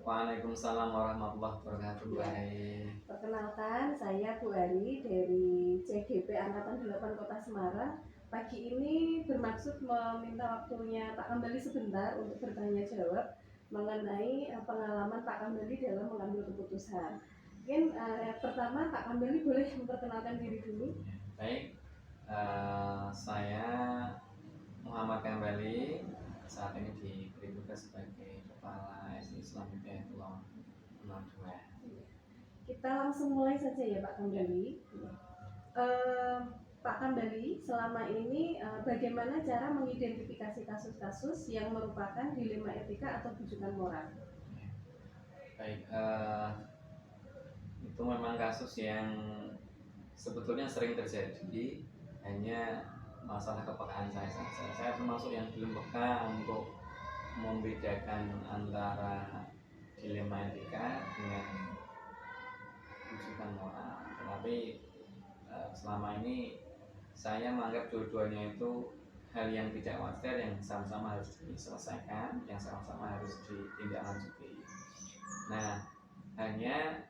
Waalaikumsalam warahmatullahi wabarakatuh. Baik. Perkenalkan, saya Bu Ari dari CGP Angkatan 8 Kota Semarang. Pagi ini bermaksud meminta waktunya Pak Kambali sebentar untuk bertanya jawab mengenai pengalaman Pak Kambali dalam mengambil keputusan. Mungkin pertama Pak Kambali boleh memperkenalkan diri dulu. Baik, saya Muhammad Kambali, saat ini diberi tugas sebagai Kepala SD Islam Hidayatullah 02. Kita langsung mulai saja ya Pak Kambali. Pak Kambali, selama ini bagaimana cara mengidentifikasi kasus-kasus yang merupakan dilema etika atau bujukan moral? Baik, itu memang kasus yang sebetulnya sering terjadi, hanya masalah kepekaan saya saja. Saya termasuk yang belum peka untuk membedakan antara dilema etika dengan bujukan moral. Tetapi selama ini saya menganggap dua-duanya itu hal yang tidak wajar, yang sama-sama harus diselesaikan, yang sama-sama harus ditindaklanjuti. Nah, hanya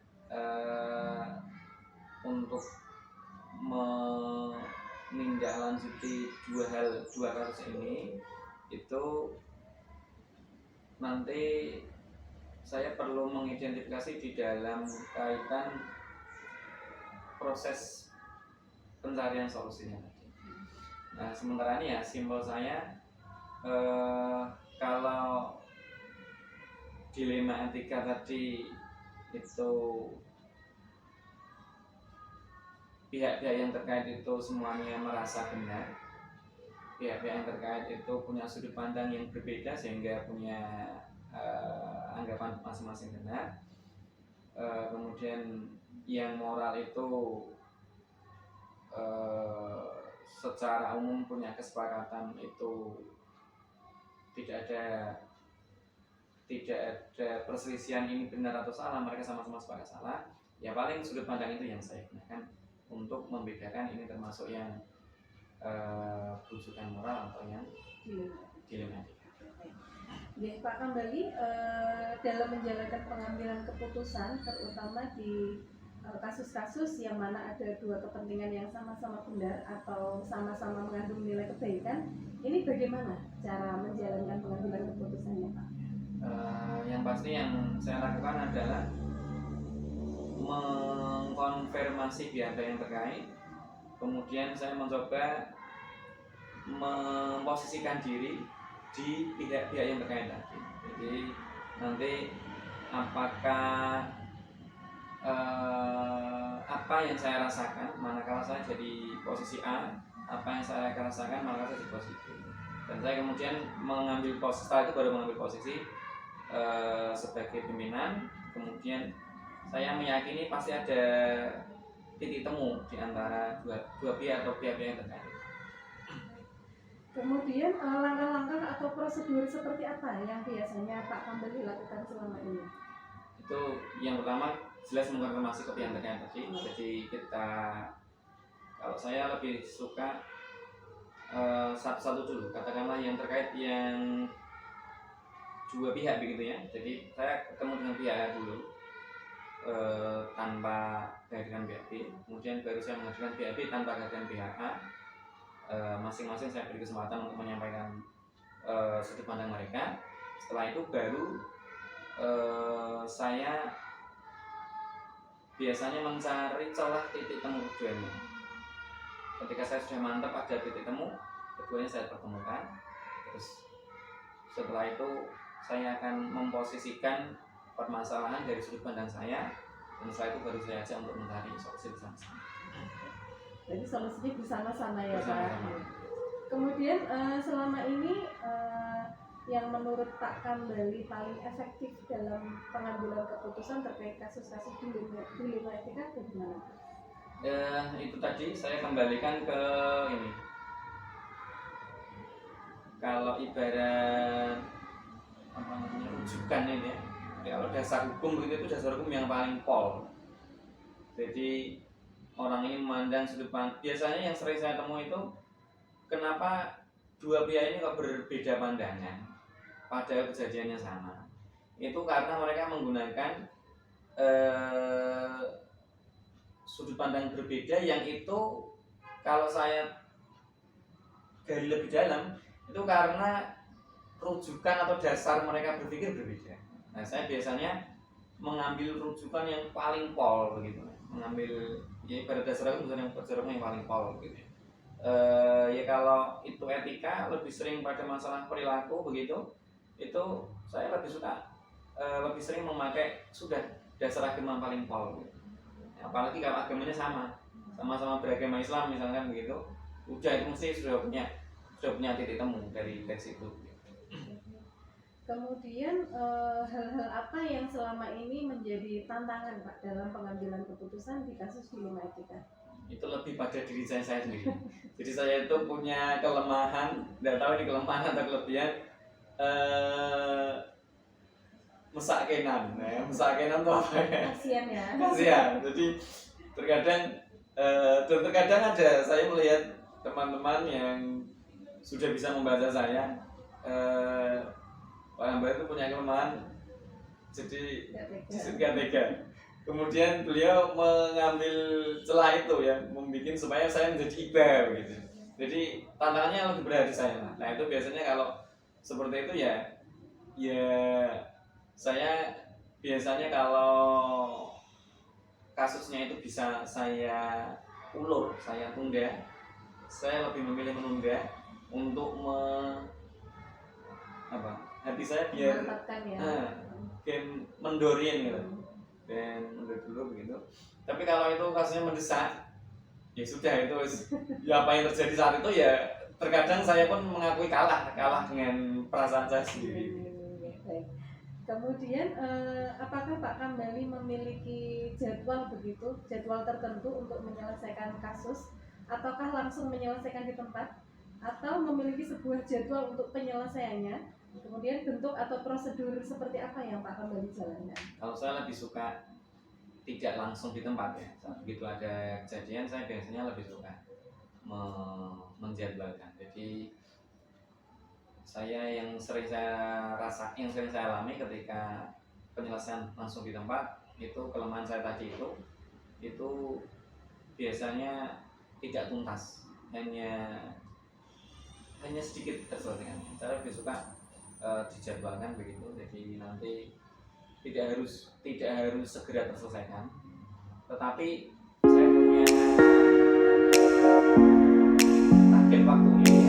untuk menindaklanjuti dua kasus ini itu nanti saya perlu mengidentifikasi di dalam kaitan proses pencarian solusinya tadi. Nah, sementara ini ya simpel saya, kalau dilema etika tadi itu pihak-pihak yang terkait itu semuanya merasa benar, pihak-pihak yang terkait itu punya sudut pandang yang berbeda sehingga punya anggapan masing-masing benar. Kemudian yang moral itu secara umum punya kesepakatan itu tidak ada perselisihan ini benar atau salah, mereka sama-sama sepakat salah. Ya paling sudut pandang itu yang saya gunakan untuk membedakan ini termasuk yang bujukan moral atau yang dilema etika. Ya, Pak Kambali, dalam menjalankan pengambilan keputusan, terutama di kasus-kasus yang mana ada dua kepentingan yang sama-sama benar atau sama-sama mengandung nilai kebaikan, ini bagaimana cara menjalankan pengambilan keputusannya, Pak? Yang pasti yang saya lakukan adalah mengkonfirmasi pihak yang terkait, kemudian saya mencoba memposisikan diri di pihak-pihak yang terkait tadi. Jadi nanti apakah apa yang saya rasakan manakala saya jadi posisi A, apa yang saya rasakan manakala saya di posisi B, dan saya kemudian mengambil posisi, setelah itu baru mengambil posisi sebagai pimpinan. Kemudian saya meyakini pasti ada titik temu di antara dua pihak atau pihak-pihak yang terkait. Kemudian langkah-langkah atau prosedur seperti apa yang biasanya Pak Kambali lakukan selama ini? Itu yang pertama jelas mengkonfirmasi ke pihak terkait tadi. Jadi kita, kalau saya lebih suka satu-satu dulu, katakanlah yang terkait yang dua pihak begitu ya. Jadi saya ketemu dengan pihak A dulu tanpa kehadiran pihak B, kemudian baru saya menghadirkan pihak B tanpa kehadiran pihak A. Masing-masing saya beri kesempatan untuk menyampaikan sudut pandang mereka. Setelah itu baru saya biasanya mencari celah titik temu keduanya. Ketika saya sudah mantap ada titik temu, keduanya saya pertemukan. Terus setelah itu saya akan memposisikan permasalahan dari sudut pandang saya, dan setelah itu baru saya ajak untuk mencari solusi bersama-sama. Jadi solusinya bersama-sama ya Bersama-sama. Pak. Kemudian selama ini yang menurut Pak Kambali paling efektif dalam pengambilan keputusan terkait kasus-kasus dilema etika bagaimana? Itu tadi saya kembalikan ke ini. Kalau ibarat apa namanya rujukan ini ya. Kalau dasar hukum begitu, itu dasar hukum yang paling pol. Jadi orang ini memandang sudut pandang. Biasanya yang sering saya temui itu, kenapa dua pihak ini kok berbeda pandangan padahal kejadiannya sama. itu karena mereka menggunakan sudut pandang berbeda yang itu kalau saya gali lebih dalam itu karena rujukan atau dasar mereka berpikir berbeda. Nah, saya biasanya mengambil rujukan yang paling pol begitu, mengambil ya pada dasarnya yang paling pol gitu. Ya kalau itu etika lebih sering pada masalah perilaku begitu, itu saya lebih suka lebih sering memakai sudah dasar agama paling pol gitu. Apalagi kalau agamanya sama-sama beragama Islam misalkan begitu, udah itu mesti sudah punya titik temu dari situ. Kemudian hal-hal apa yang selama ini menjadi tantangan Pak dalam pengambilan keputusan di kasus dilema etika? Itu lebih pada diri saya sendiri. Jadi saya itu punya kelemahan, tidak tahu ini kelemahan atau kelebihan, mesakenan. Nah, mesakenan itu apa ya? Kasian ya. Kasian. Jadi terkadang ada saya melihat teman-teman yang sudah bisa membaca saya, Pak Hamba itu punya kelemahan, jadi gak tega. Kemudian beliau mengambil celah itu ya, membuat supaya saya menjadi iba gitu. Jadi tantangannya lebih berat di saya. Nah itu biasanya kalau seperti itu ya saya biasanya kalau kasusnya itu bisa saya ulur, saya tunda, saya lebih memilih menunda untuk hati saya biar mendorien gitu, dan mundur dulu begitu. Tapi kalau itu kasusnya mendesak, ya sudah itu ya apa yang terjadi saat itu ya terkadang saya pun mengakui kalah dengan perasaan saya sendiri. Kemudian apakah Pak Kambali memiliki jadwal tertentu untuk menyelesaikan kasus, ataukah langsung menyelesaikan di tempat, atau memiliki sebuah jadwal untuk penyelesaiannya? Kemudian bentuk atau prosedur seperti apa yang Pak Kambali jalankan? Kalau saya lebih suka tidak langsung di tempat ya. Saat begitu ada kejadian saya biasanya lebih suka menjadwalkan. Jadi yang sering saya alami ketika penyelesaian langsung di tempat itu kelemahan saya tadi itu biasanya tidak tuntas, hanya sedikit terselesaikan. Saya lebih suka dijadwalkan begitu, jadi nanti tidak harus segera terselesaikan, tetapi saya punya target waktunya ya.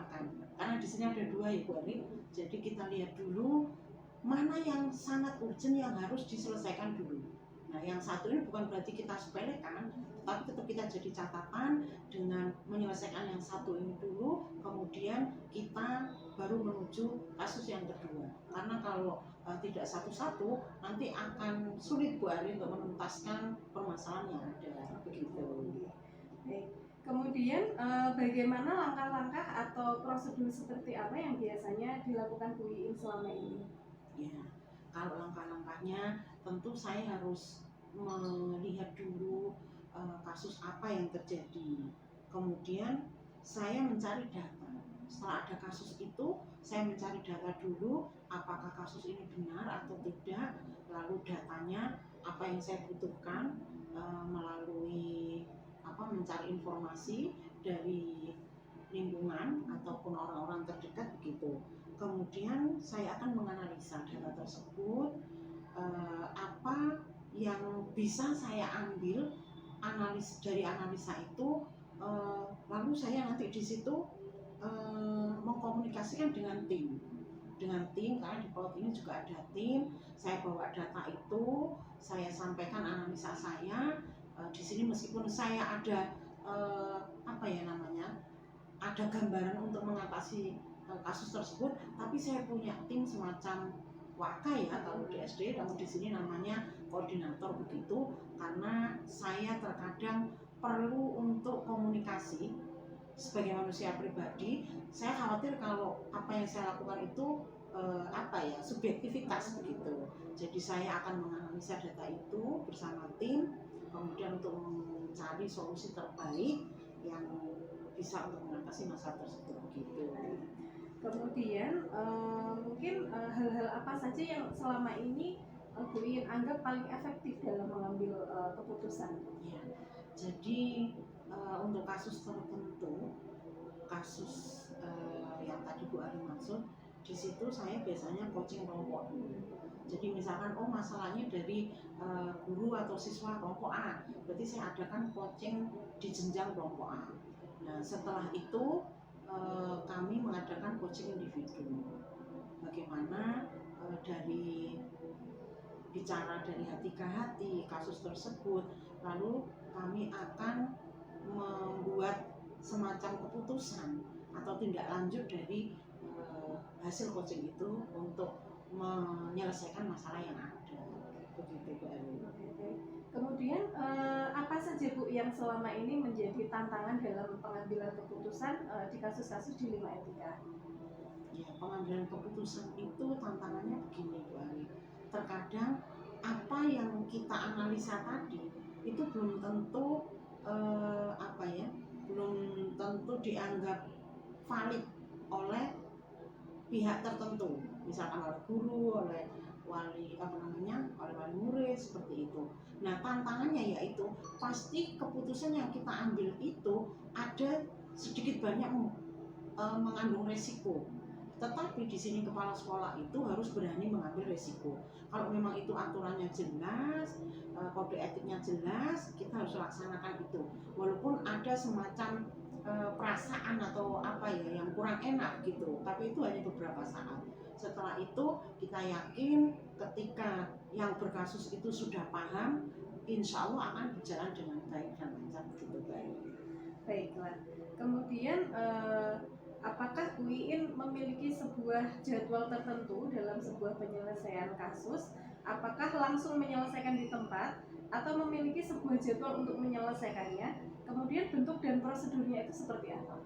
utamakan. Karena di sini ada dua ya Bu Ani. Jadi kita lihat dulu mana yang sangat urgent yang harus diselesaikan dulu. Nah, yang satu ini bukan berarti kita sepelekan, tapi tetap kita jadi catatan dengan menyelesaikan yang satu ini dulu, kemudian kita baru menuju kasus yang kedua. Karena kalau tidak satu-satu, nanti akan sulit Bu Ari untuk menuntaskan permasalahan yang ada. Begitu. Baik. Kemudian bagaimana langkah-langkah atau prosedur seperti apa yang biasanya dilakukan Bu Iin selama ini? Ya, kalau langkah-langkahnya tentu saya harus melihat dulu kasus apa yang terjadi. Kemudian saya mencari data. Setelah ada kasus itu, saya mencari data dulu apakah kasus ini benar atau tidak. Lalu datanya apa yang saya butuhkan melalui mencari informasi dari lingkungan ataupun orang-orang terdekat begitu. Kemudian saya akan menganalisa data tersebut, apa yang bisa saya ambil dari analisa itu, lalu saya nanti di situ mengkomunikasikan dengan tim karena di PAUD ini juga ada tim. Saya bawa data itu, saya sampaikan analisa saya. Di sini meskipun saya ada ada gambaran untuk mengatasi kasus tersebut, tapi saya punya tim semacam waka ya kalau di SD, namun di sini namanya koordinator begitu, karena saya terkadang perlu untuk komunikasi sebagai manusia pribadi. Saya khawatir kalau apa yang saya lakukan itu subjektivitas begitu. Jadi saya akan menganalisa data itu bersama tim, kemudian untuk mencari solusi terbaik yang bisa untuk mengatasi masalah tersebut begitu. Kemudian mungkin hal-hal apa saja yang selama ini Bu Iin anggap paling efektif dalam mengambil keputusan? Ya, jadi untuk kasus tertentu, kasus yang tadi Bu Ari maksud, di situ saya biasanya coaching kelompok dulu. Jadi misalkan masalahnya dari guru atau siswa kelompok A, berarti saya adakan coaching di jenjang kelompok A. Nah, setelah itu kami mengadakan coaching individu. Bagaimana dari bicara dari hati ke hati kasus tersebut, lalu kami akan membuat semacam keputusan atau tindak lanjut dari hasil coaching itu untuk menyelesaikan masalah yang ada. Begitu Bu Ari. Kemudian apa saja Bu yang selama ini menjadi tantangan dalam pengambilan keputusan di kasus-kasus di 5 etika? Ya, pengambilan keputusan itu tantangannya begini Bu Ari. Terkadang apa yang kita analisa tadi itu belum tentu belum tentu dianggap valid oleh pihak tertentu, misalkan oleh guru, oleh wali murid seperti itu. Nah, tantangannya yaitu pasti keputusan yang kita ambil itu ada sedikit banyak mengandung resiko. Tetapi di sini kepala sekolah itu harus berani mengambil resiko. Kalau memang itu aturannya jelas, kode etiknya jelas, kita harus laksanakan itu. Walaupun ada semacam perasaan atau yang kurang enak gitu, tapi itu hanya beberapa saat. Setelah itu kita yakin ketika yang berkasus itu sudah paham, insya Allah akan berjalan dengan baik dan lancar begitu baik. Baiklah. Kemudian apakah Bu Iin memiliki sebuah jadwal tertentu dalam sebuah penyelesaian kasus? Apakah langsung menyelesaikan di tempat atau memiliki sebuah jadwal untuk menyelesaikannya? Kemudian bentuk dan prosedurnya itu seperti apa?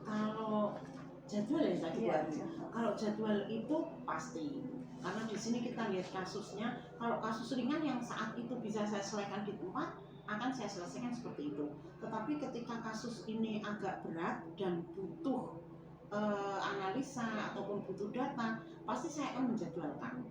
Kalau jadwal ya tadi Ya, kalau jadwal itu pasti, karena di sini kita lihat kasusnya. Kalau kasus ringan yang saat itu bisa saya selesaikan di tempat, akan saya selesaikan seperti itu. Tetapi ketika kasus ini agak berat dan butuh analisa ataupun butuh data, pasti saya akan menjadwalkan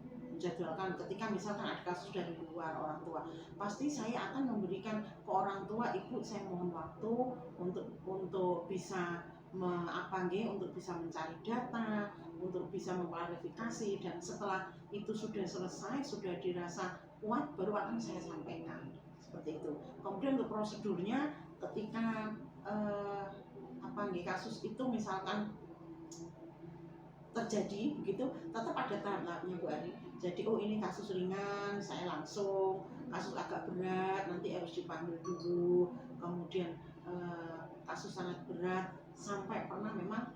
ketika misalkan ada kasus dari luar orang tua, pasti saya akan memberikan ke orang tua, ibu saya mohon waktu untuk bisa untuk bisa mencari data, untuk bisa mengklarifikasi, dan setelah itu sudah selesai, sudah dirasa kuat, baru akan saya sampaikan seperti itu. Kemudian untuk prosedurnya, ketika kasus itu misalkan terjadi begitu, tetap ada tahap-tahapnya Bu Ari. Jadi oh ini kasus ringan, saya langsung, kasus agak berat nanti harus dipanggil dulu, kemudian kasus sangat berat sampai pernah memang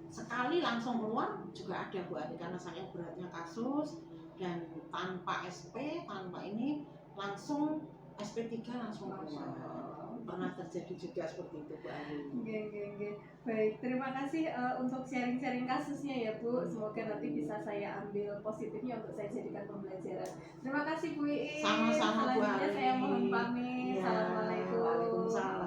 sekali langsung keluar juga ada Bu Ari, karena saking beratnya kasus dan tanpa SP, tanpa ini langsung SP3 langsung keluar. Pernah terjadi juga seperti itu Bu Ari. Oke. Baik, terima kasih untuk sharing-sharing kasusnya ya Bu. Semoga nanti bisa saya ambil positifnya untuk saya jadikan pembelajaran. Terima kasih Bu Iis. Sama-sama Bu Selanjutnya Ari. saya mohon pamit. Ya, Assalamualaikum. Waalaikumsalam.